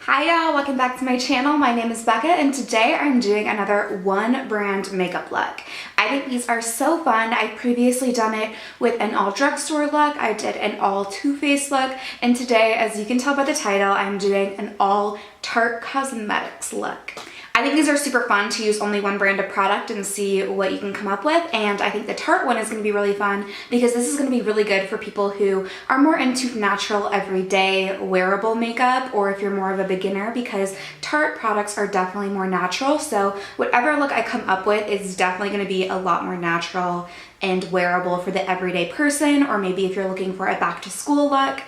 Hi y'all, welcome back to my channel. My name is Becca and today I'm doing another one brand makeup look. I think these are so fun. I've previously done it with an all drugstore look. I did an all Too Faced look, and today, as you can tell by the title, I'm doing an all Tarte Cosmetics look. I think these are super fun to use only one brand of product and see what you can come up with, and I think the Tarte one is going to be really fun because this is going to be really good for people who are more into natural, everyday, wearable makeup, or if you're more of a beginner, because Tarte products are definitely more natural. So whatever look I come up with is definitely going to be a lot more natural and wearable for the everyday person, or maybe if you're looking for a back to school look,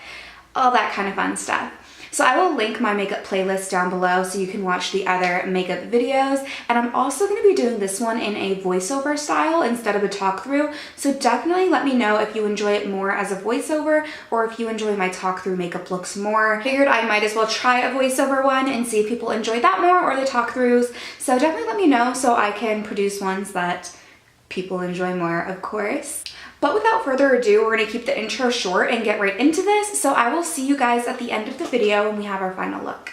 all that kind of fun stuff. So I will link my makeup playlist down below so you can watch the other makeup videos, and I'm also going to be doing this one in a voiceover style instead of a talk through, so definitely let me know if you enjoy it more as a voiceover or if you enjoy my talk through makeup looks more. Figured I might as well try a voiceover one and see if people enjoy that more or the talk throughs, so definitely let me know so I can produce ones that people enjoy more, of course. But without further ado, we're going to keep the intro short and get right into this, so I will see you guys at the end of the video when we have our final look.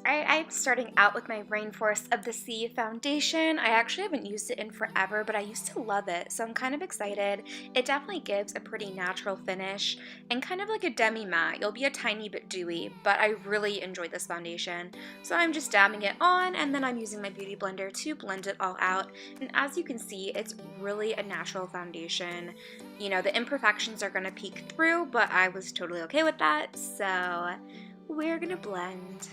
Alright, I'm starting out with my Rainforest of the Sea foundation. I actually haven't used it in forever, but I used to love it, so I'm kind of excited. It definitely gives a pretty natural finish and kind of like a demi-matte. You'll be a tiny bit dewy, but I really enjoy this foundation. So I'm just dabbing it on, and then I'm using my beauty blender to blend it all out. And as you can see, it's really a natural foundation. You know, the imperfections are going to peek through, but I was totally okay with that, so we're going to blend.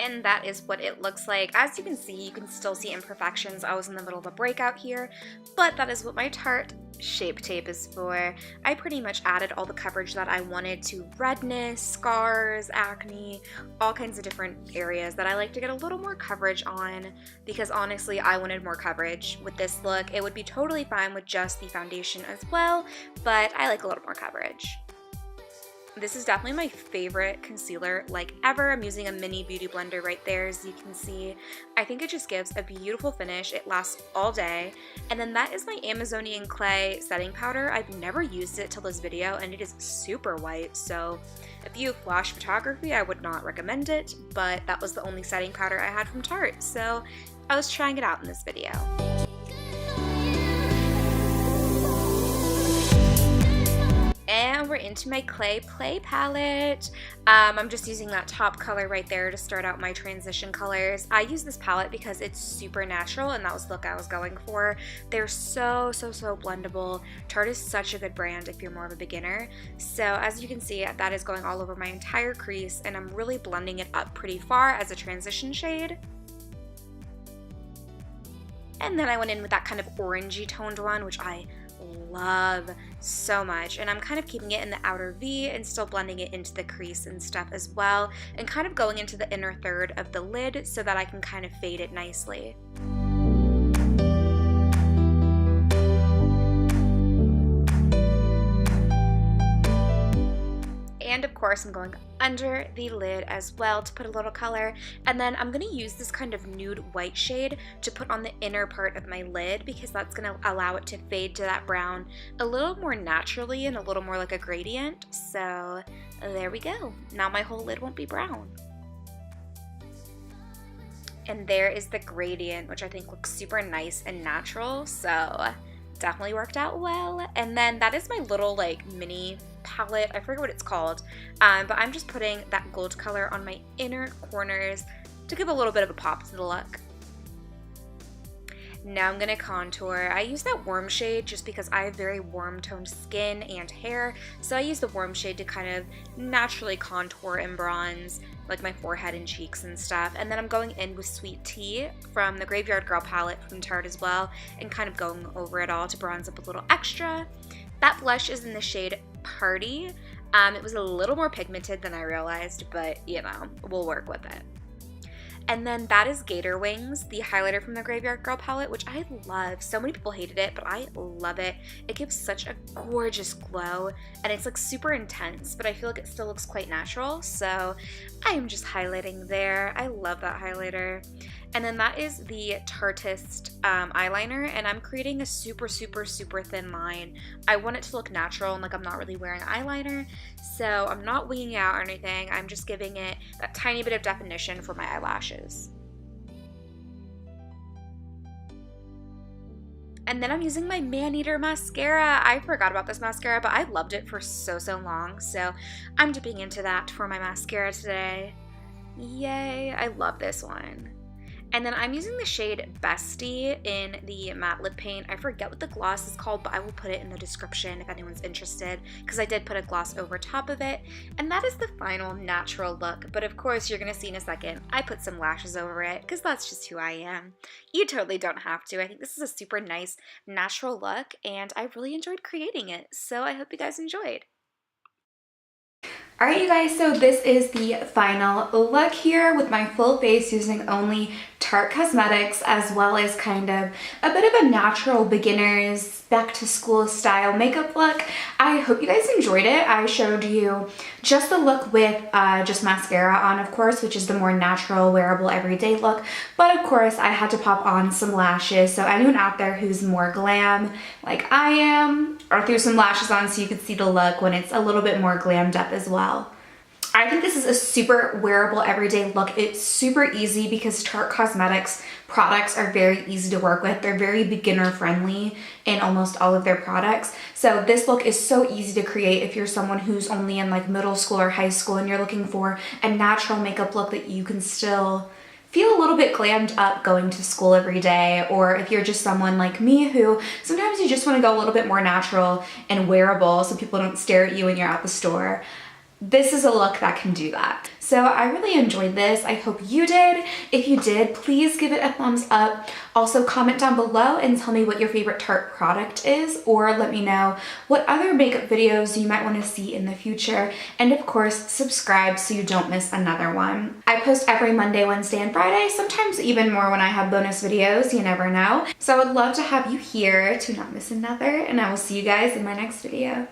And that is what it looks like. As you can still see imperfections. I was in the middle of a breakout here, but that is what my Tarte Shape Tape is for. I pretty much added all the coverage that I wanted to redness, scars, acne, all kinds of different areas that I like to get a little more coverage on, because honestly I wanted more coverage with this look. It would be totally fine with just the foundation as well, but I like a little more coverage. This is definitely my favorite concealer like ever. I'm using a mini beauty blender right there, as you can see. I think it just gives a beautiful finish. It lasts all day. And then that is my Amazonian Clay setting powder. I've never used it till this video, and it is super white. So if you flash photography, I would not recommend it, but that was the only setting powder I had from Tarte. So I was trying it out in this video. And we're into my Clay Play palette. I'm just using that top color right there to start out my transition colors. I use this palette because it's super natural, and that was the look I was going for. They're so blendable. Tarte is such a good brand if you're more of a beginner. So as you can see, that is going all over my entire crease, and I'm really blending it up pretty far as a transition shade. And then I went in with that kind of orangey toned one, which I love so much, and I'm kind of keeping it in the outer V and still blending it into the crease and stuff as well, and kind of going into the inner third of the lid so that I can kind of fade it nicely. And of course I'm going under the lid as well to put a little color, and then I'm going to use this kind of nude white shade to put on the inner part of my lid, because that's going to allow it to fade to that brown a little more naturally and a little more like a gradient. So there we go. Now my whole lid won't be brown. And there is the gradient, which I think looks super nice and natural, so definitely worked out well. And then that is my little like mini palette. I forget what it's called, but I'm just putting that gold color on my inner corners to give a little bit of a pop to the look. Now I'm going to contour. I use that warm shade just because I have very warm toned skin and hair, so I use the warm shade to kind of naturally contour and bronze like my forehead and cheeks and stuff. And then I'm going in with Sweet Tea from the Graveyard Girl palette from Tarte as well, and kind of going over it all to bronze up a little extra. That blush is in the shade Party. It was a little more pigmented than I realized, but you know, we'll work with it. And then that is Gator Wings, the highlighter from the Graveyard Girl palette, which I love. So many people hated it, but I love it. It gives such a gorgeous glow, and it's like super intense, but I feel like it still looks quite natural. So I am just highlighting there. I love that highlighter. And then that is the Tartist eyeliner, and I'm creating a super thin line. I want it to look natural and like I'm not really wearing eyeliner, so I'm not winging out or anything. I'm just giving it that tiny bit of definition for my eyelashes. And then I'm using my Maneater mascara. I forgot about this mascara, but I loved it for so long, so I'm dipping into that for my mascara today. Yay, I love this one. And then I'm using the shade Bestie in the matte lip paint. I forget what the gloss is called, but I will put it in the description if anyone's interested, because I did put a gloss over top of it. And that is the final natural look, but of course you're going to see in a second, I put some lashes over it, because that's just who I am. You totally don't have to. I think this is a super nice natural look, and I really enjoyed creating it, so I hope you guys enjoyed. Alright you guys, so this is the final look here with my full face using only Tarte Cosmetics, as well as kind of a bit of a natural beginner's back to school style makeup look. I hope you guys enjoyed it. I showed you just the look with just mascara on, of course, which is the more natural, wearable, everyday look. But of course, I had to pop on some lashes. So anyone out there who's more glam like I am, or threw some lashes on so you could see the look when it's a little bit more glammed up as well. I think this is a super wearable everyday look. It's super easy because Tarte Cosmetics products are very easy to work with. They're very beginner friendly in almost all of their products. So this look is so easy to create if you're someone who's only in like middle school or high school and you're looking for a natural makeup look that you can still feel a little bit glammed up going to school every day, or if you're just someone like me who sometimes you just want to go a little bit more natural and wearable so people don't stare at you when you're at the store. This is a look that can do that. So I really enjoyed this. I hope you did. If you did, please give it a thumbs up. Also comment down below and tell me what your favorite Tarte product is, or let me know what other makeup videos you might want to see in the future. And of course, subscribe so you don't miss another one. I post every Monday, Wednesday, and Friday, sometimes even more when I have bonus videos, you never know. So I would love to have you here to not miss another, and I will see you guys in my next video.